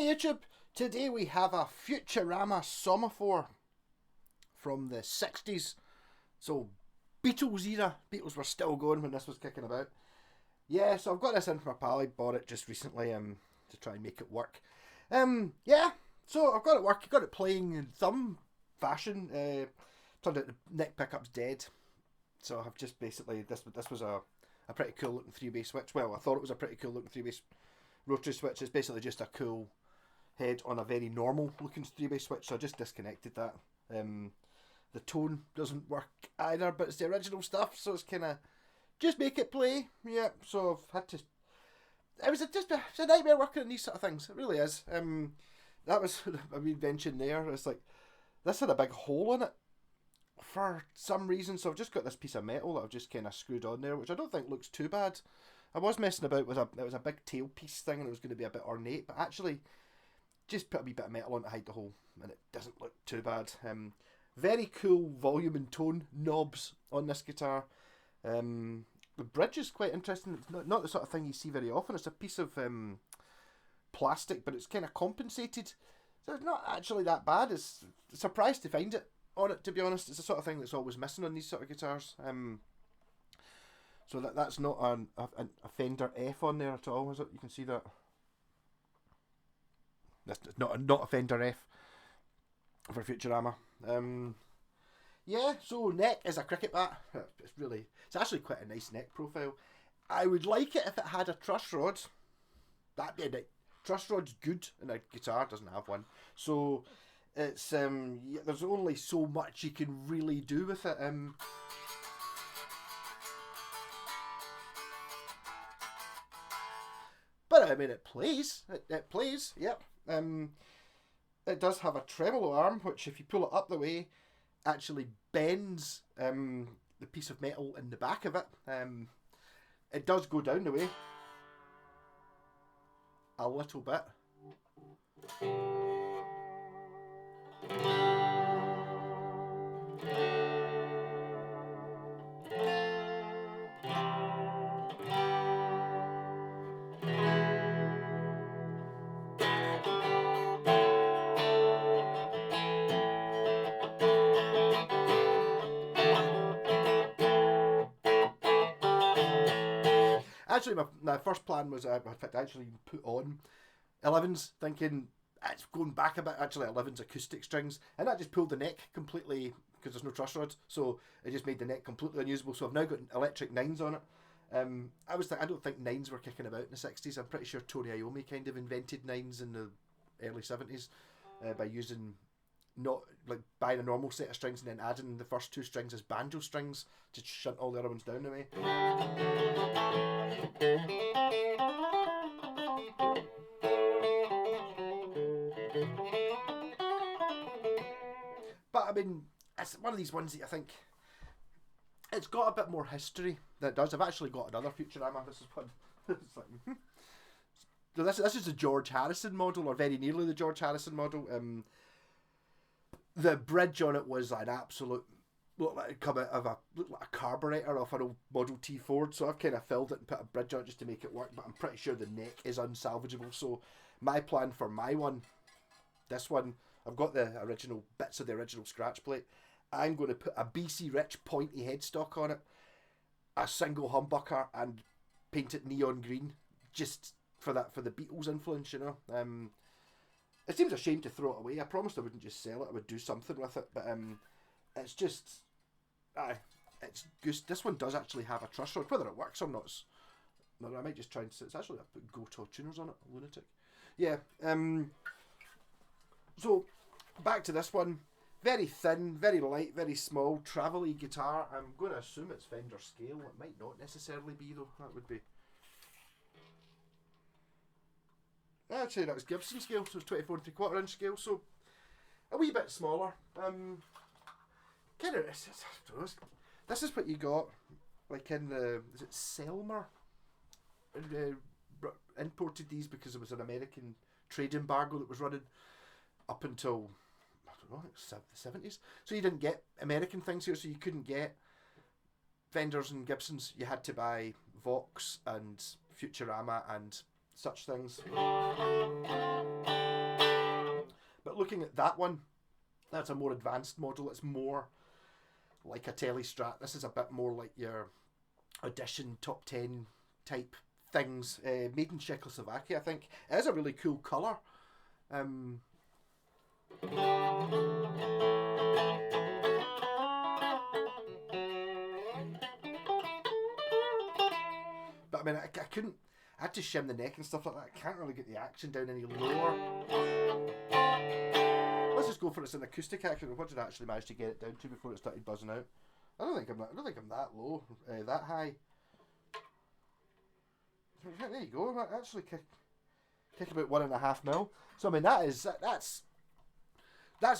Hey YouTube, today we have a Futurama sophomore from the 60s. So Beatles era. Beatles were still going when this was kicking about. Yeah, so I've got this in from my pal. I bought it just recently to try and make it work. Yeah, so I've got it working, got it playing in some fashion. Turned out the neck pickup's dead. So I've just basically, this was a pretty cool looking 3-way switch. Well, I thought it was a pretty cool looking 3-way rotary switch. It's basically just a cool head on a very normal looking 3-way switch, so I just disconnected that. The tone doesn't work either, but it's the original stuff, so it's kind of just make it play. Yeah, so I've had to. It's a nightmare working on these sort of things. It really is. That was a wee invention there. It's like this had a big hole in it for some reason, so I've just got this piece of metal that I've just kind of screwed on there, which I don't think looks too bad. I was messing about with it was a big tailpiece thing and it was going to be a bit ornate, but actually just put a wee bit of metal on to hide the hole and it doesn't look too bad. Very cool volume and tone knobs on this guitar. The bridge is quite interesting. It's not the sort of thing you see very often. It's a piece of plastic, but it's kind of compensated, so it's not actually that bad. It's surprised to find it on it, to be honest. It's the sort of thing that's always missing on these sort of guitars. So that's not a Fender F on there at all, is it? You can see that. That's not a Fender F for Futurama. Yeah, so neck is a cricket bat. It's actually quite a nice neck profile. I would like it if it had a truss rod. That'd be a nice. Truss rod's good, and a guitar doesn't have one. So it's there's only so much you can really do with it. But I mean, it plays. It plays. Yep. It does have a tremolo arm, which if you pull it up the way, actually bends the piece of metal in the back of it. It does go down the way a little bit. Actually, my first plan was in fact, I actually put on 11s, thinking it's going back a bit. Actually, 11s acoustic strings, and that just pulled the neck completely because there's no truss rod, so it just made the neck completely unusable. So I've now got electric 9s on it. I don't think 9s were kicking about in the 60s. I'm pretty sure Tony Iommi kind of invented 9s in the early 70s by using buying a normal set of strings and then adding the first 2 strings as banjo strings to shunt all the other ones down the way. But I mean, it's one of these ones that I think it's got a bit more history than it does. I've actually got another Futurama. This is one. It's like, So this is the George Harrison model, or very nearly the George Harrison model. The bridge on it was an absolute looked like a carburetor off an old Model T Ford. So I've kind of filled it and put a bridge on it just to make it work. But I'm pretty sure the neck is unsalvageable. So my plan for this one, I've got the original bits of the original scratch plate. I'm going to put a BC Rich pointy headstock on it, a single humbucker, and paint it neon green, just for the Beatles influence, you know. It seems a shame to throw it away. I promised I wouldn't just sell it. I would do something with it, but it's just, it's goose. This one does actually have a truss rod. Whether it works or not, I might just try and. It's actually I put Goto tuners on it. Lunatic. Yeah. So back to this one. Very thin, very light, very small, travel-y guitar. I'm going to assume it's Fender scale. It might not necessarily be though. That would be. Actually, that was Gibson scale, so it's 24 3/4 inch scale, so a wee bit smaller. Kind of, this is what you got, like in is it Selmer? Imported these because it was an American trade embargo that was running up until, I don't know, the 70s. So you didn't get American things here, so you couldn't get Fenders and Gibsons. You had to buy Vox and Futurama and such things. But looking at that one, that's a more advanced model. It's more like a Telestrat. This is a bit more like your Audition top 10 type things. Made in Czechoslovakia, I think. It is a really cool colour. But I mean, I couldn't. I had to shim the neck and stuff like that. I can't really get the action down any lower. Let's just go for it's an acoustic action. What did I actually manage to get it down to before it started buzzing out? I don't think I'm that low, that high. There you go. I actually kick about 1.5 mil. So I mean that's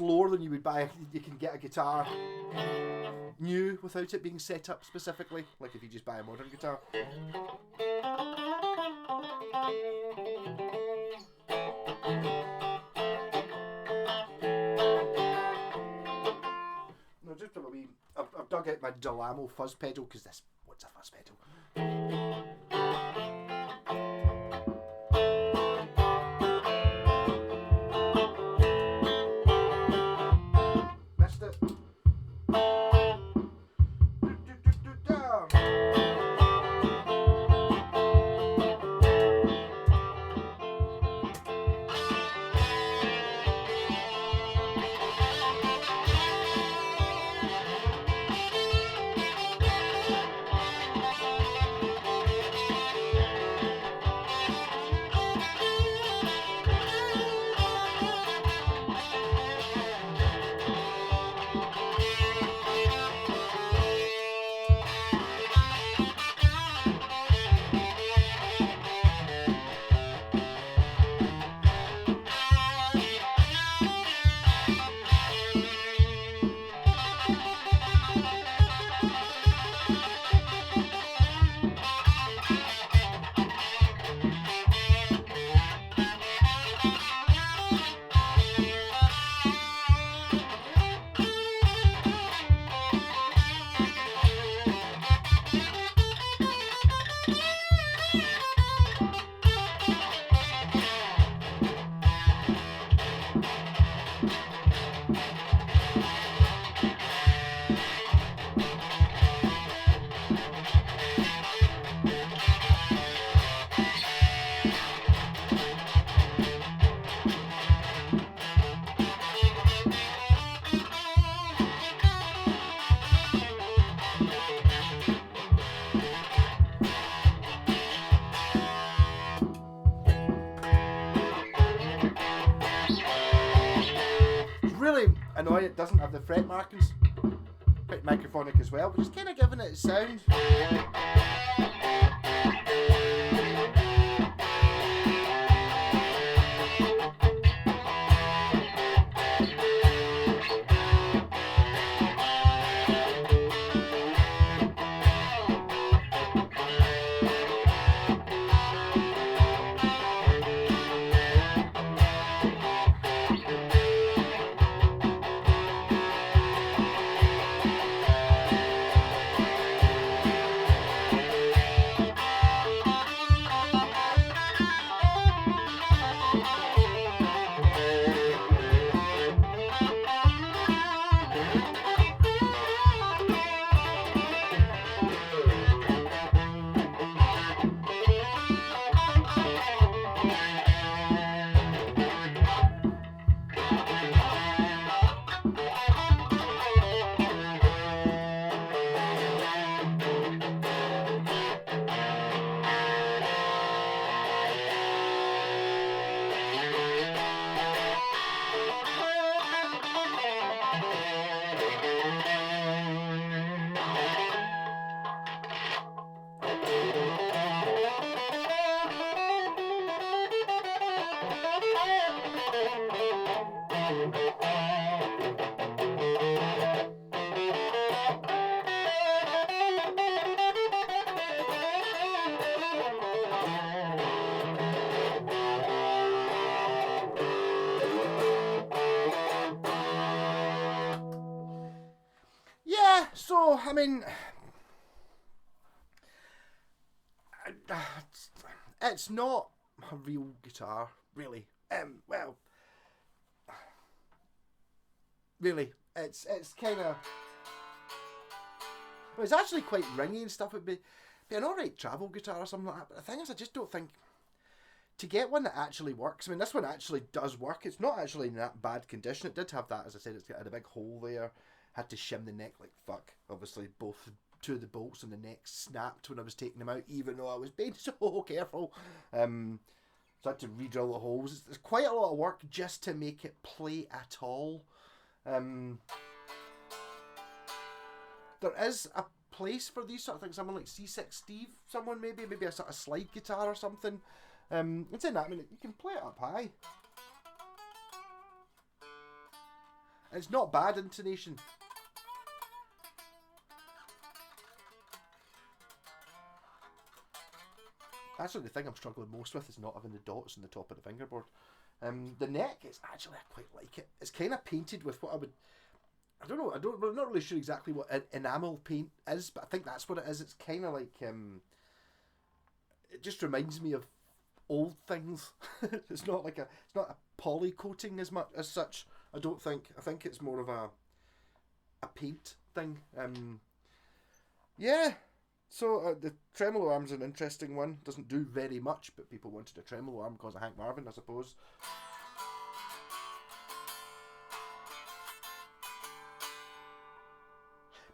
lower than you would buy. You can get a guitar new without it being set up specifically, like if you just buy a modern guitar. No, just a wee. I've dug out my Delamo fuzz pedal because what's a fuzz pedal? Missed it. Really annoying it doesn't have the fret markings. Quite microphonic as well, but just kind of giving it its sound. So, I mean, it's not a real guitar, really. Well, really. It's kind of... It's actually quite ringy and stuff. It'd be an alright travel guitar or something like that. But the thing is, I just don't think... To get one that actually works, I mean, this one actually does work. It's not actually in that bad condition. It did have that, as I said, it's got a big hole there. Had to shim the neck like fuck. Obviously, two of the bolts on the neck snapped when I was taking them out, even though I was being so careful. So I had to re-drill the holes. It's quite a lot of work just to make it play at all. There is a place for these sort of things. Someone like C6 Steve, maybe a sort of slide guitar or something. It's in that. I mean, you can play it up high. It's not bad intonation. Actually, the thing I'm struggling most with is not having the dots on the top of the fingerboard. The neck is actually, I quite like it. It's kind of painted with what I don't know. I'm not really sure exactly what enamel paint is, but I think that's what it is. It's kind of like it just reminds me of old things. It's not a poly coating as much as such. I don't think. I think it's more of a paint thing. Yeah. So the tremolo arm's an interesting one. Doesn't do very much, but people wanted a tremolo arm because of Hank Marvin, I suppose.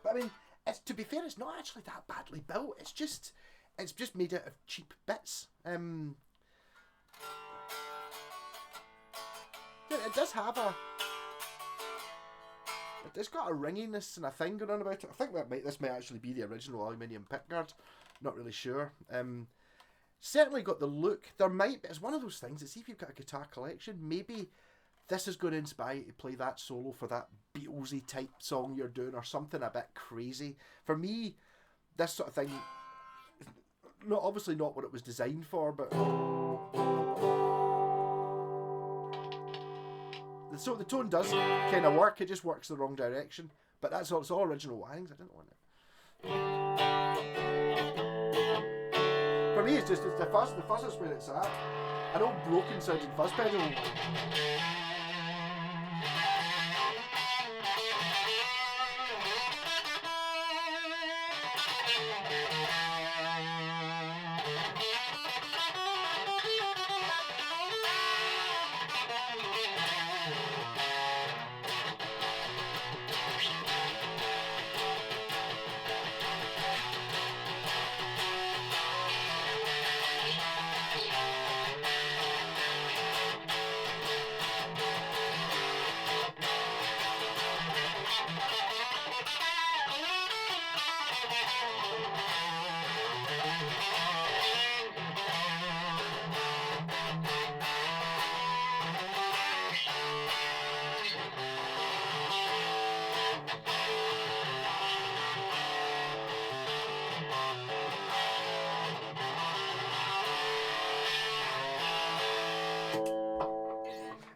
But I mean, to be fair, it's not actually that badly built. It's just made out of cheap bits. It does have it's got a ringiness and a thing going on about it. I think this might actually be the original aluminium pickguard. Not really sure. Certainly got the look. There might be. It's one of those things that, see if you've got a guitar collection, maybe this is going to inspire you to play that solo for that Beatlesy type song you're doing, or something a bit crazy. For me, this sort of thing, obviously not what it was designed for, but so the tone does kind of work. It just works the wrong direction. But that's all. It's all original wirings. I didn't want it. For me, it's the fuzz. The fuzz is where it's at. An old broken sounding fuzz pedal.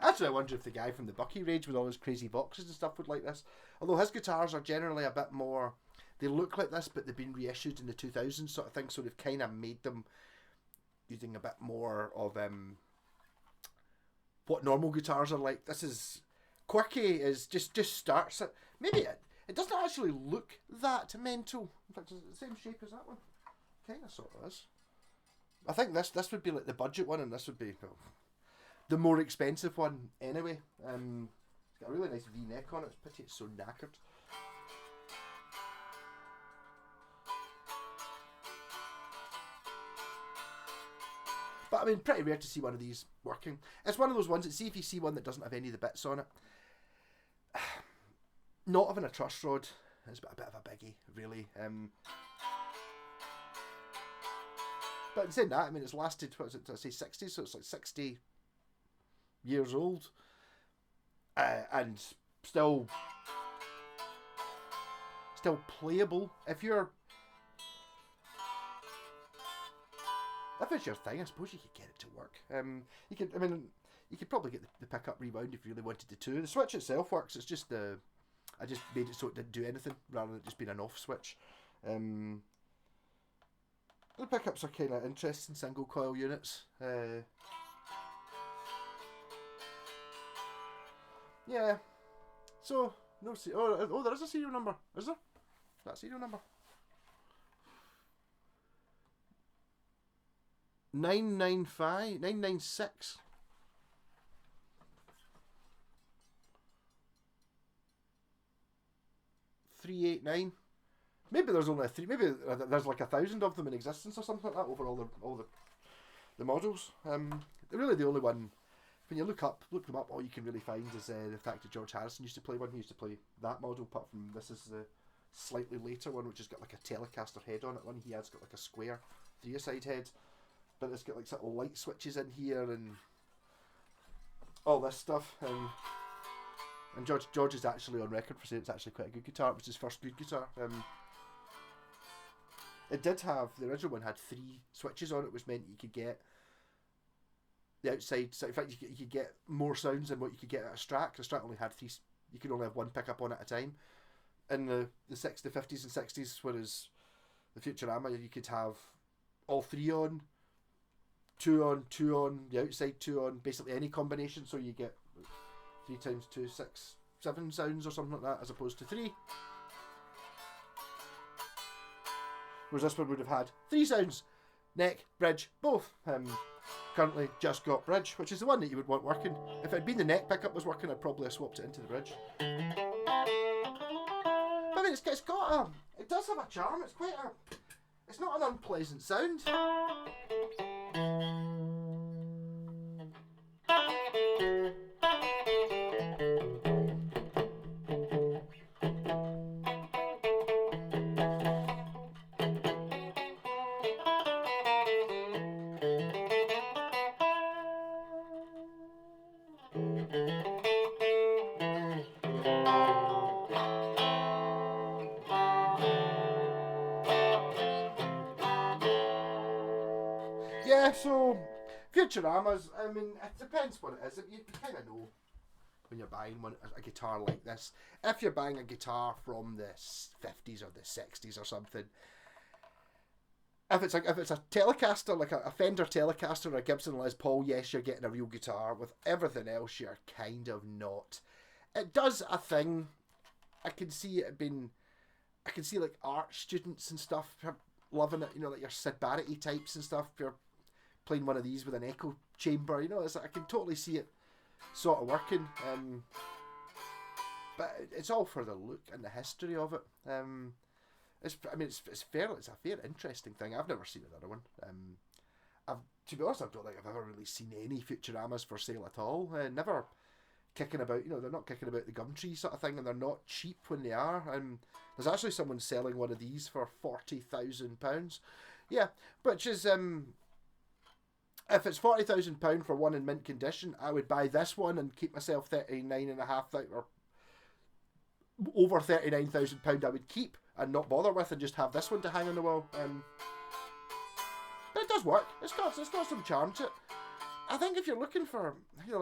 Actually, I wonder if the guy from the Bucky Rage with all his crazy boxes and stuff would like this. Although his guitars are generally a bit more... They look like this, but they've been reissued in the 2000s sort of thing, so they've kind of made them using a bit more of what normal guitars are like. This is... Quirky is just starts it. Maybe it doesn't actually look that mental. In fact, it's the same shape as that one. Kind of sort of is. I think this would be like the budget one, and this would be... the more expensive one, anyway. It's got a really nice V-neck on it. It's pity it's so knackered. But I mean, pretty rare to see one of these working. It's one of those ones that, see if you see one that doesn't have any of the bits on it. Not having a truss rod is a bit of a biggie, really. But saying that, I mean, it's lasted, what is it, did I say 60? So it's like 60 years old, and still playable. If it's your thing, I suppose you could get it to work. You could probably get the pickup rewound if you really wanted to too. The switch itself works. It's just I just made it so it didn't do anything rather than just being an off switch. The pickups are kind of interesting, single coil units. Yeah, So, no oh, there is a serial number. Is there? That serial number. 996. $389. Maybe there's only three. Maybe there's like 1,000 of them in existence or something like that over all the models. Really, the only one when you look them up, all you can really find is the fact that George Harrison used to play one. He used to play that model. Apart from this is the slightly later one, which has got like a Telecaster head on it. One he has got like a square 3-a-side head, but it's got like sort of light switches in here and all this stuff. And George is actually on record for saying it's actually quite a good guitar. It was his first good guitar. It did have, the original one had 3 switches on it, which meant you could get the outside. So in fact, you could get more sounds than what you could get at a Strat. The Strat only had 3. You could only have 1 pickup on at a time. In the 50s and 60s, whereas the Futurama, you could have all 3 on, 2 on, 2 on, the outside 2 on, basically any combination. So you get 3 times 2, 6, 7 sounds or something like that, as opposed to 3. Whereas this one would have had 3 sounds: neck, bridge, both. Currently just got bridge, which is the one that you would want working. If it had been the neck pickup was working, I'd probably have swapped it into the bridge. But I mean, it does have a charm. It's not an unpleasant sound. Yeah, so Futuramas, I mean, it depends what it is. You kind of know when you're buying a guitar like this. If you're buying a guitar from the 50s or the 60s or something, if it's a Telecaster, like a Fender Telecaster or a Gibson Les Paul, yes, you're getting a real guitar. With everything else, you're kind of not. It does a thing. I can see like art students and stuff loving it, like your Sid Barrett types and stuff. If you're playing one of these with an echo chamber, I can totally see it sort of working. But it's all for the look and the history of it. It's a fair interesting thing. I've never seen another one. To be honest, I don't think I've ever really seen any Futuramas for sale at all. Never kicking about, they're not kicking about the Gumtree sort of thing, and they're not cheap when they are. There's actually someone selling one of these for £40,000. Yeah, which is if it's £40,000 for one in mint condition, I would buy this one and keep myself £39,500 or over £39,000 I would keep and not bother with, and just have this one to hang on the wall. But it does work. It's got some charm to it. I think if you're looking for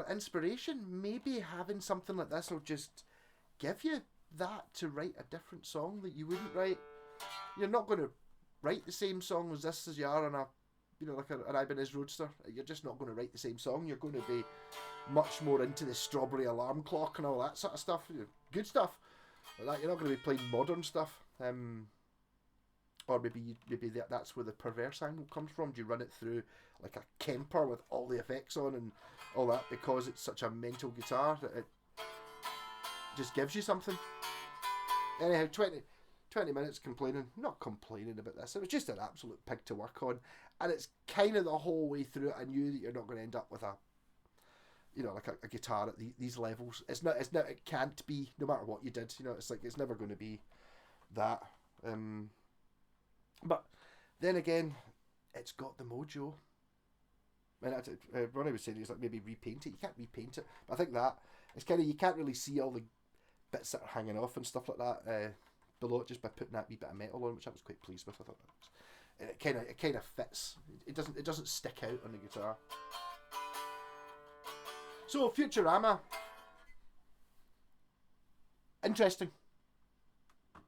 inspiration, maybe having something like this will just give you that to write a different song that you wouldn't write. You're not going to write the same song as this as you are on a like an Ibanez Roadster. You're just not going to write the same song. You're going to be much more into the Strawberry Alarm Clock and all that sort of stuff. Good stuff like that. You're not going to be playing modern stuff. Or maybe that's where the perverse angle comes from. Do you run it through like a Kemper with all the effects on and all that because it's such a mental guitar that it just gives you something? Anyhow, 20 minutes not complaining about this. It was just an absolute pig to work on, and it's kind of the whole way through it. I knew that you're not going to end up with a guitar at these levels. It's not. It can't be. No matter what you did, it's like it's never going to be that. But then again, it's got the mojo. And Ronnie was saying, he's like, maybe repaint it. You can't repaint it. But I think that it's kind of, you can't really see all the bits that are hanging off and stuff like that below it, just by putting that wee bit of metal on, which I was quite pleased with. I thought it kind of fits. It doesn't stick out on the guitar. So Futurama, interesting.